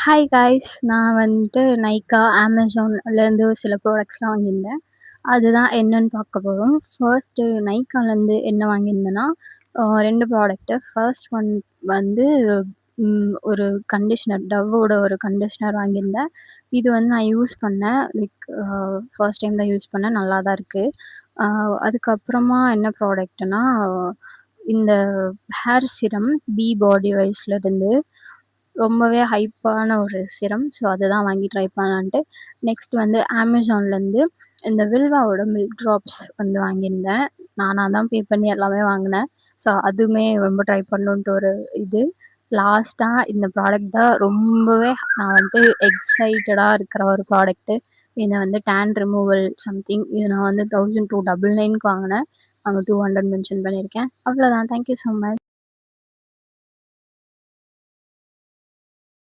Hi guys, நான் வந்துட்டு நைக்கா, அமேசான்லேருந்து சில ப்ராடக்ட்ஸ்லாம் வாங்கியிருந்தேன். அதுதான் என்னன்னு பார்க்க போறோம். ஃபர்ஸ்ட்டு நைக்காலேருந்து என்ன வாங்கியிருந்தேன்னா, 2 ப்ராடக்ட்டு. ஃபர்ஸ்ட் ஒன் வந்து ஒரு கண்டிஷ்னர், டவ்வோட ஒரு கண்டிஷ்னர் வாங்கியிருந்தேன். இது வந்து நான் யூஸ் பண்ணேன். ஃபர்ஸ்ட் டைம் தான் யூஸ் பண்ணேன். நல்லா தான் இருக்கு. அதுக்கப்புறமா என்ன ப்ராடக்ட்டுன்னா, இந்த ஹேர் சிரம் பி பாடி வைஸ்லேருந்து ரொம்பவே ஹைப்பான ஒரு சிரம். ஸோ அதுதான் வாங்கி ட்ரை பண்ணலான்ட்டு. நெக்ஸ்ட் வந்து அமேசான்லேருந்து இந்த வில்வாவோட மில்க் ட்ராப்ஸ் வந்து வாங்கியிருந்தேன். நானாக தான் பே பண்ணி எல்லாமே வாங்கினேன். ஸோ அதுவுமே ரொம்ப ட்ரை பண்ணணுன்ட்டு ஒரு இது. லாஸ்ட்டாக இந்த ப்ராடக்ட் தான் ரொம்பவே நான் வந்துட்டு எக்ஸைட்டடாக இருக்கிற ஒரு ப்ராடக்ட்டு. இதை வந்து டேன் ரிமூவல் சம்திங். இது நான் வந்து 1299க்கு வாங்கினேன். அங்கே 200 மென்ஷன் பண்ணியிருக்கேன். அவ்வளோதான். Thank you so much.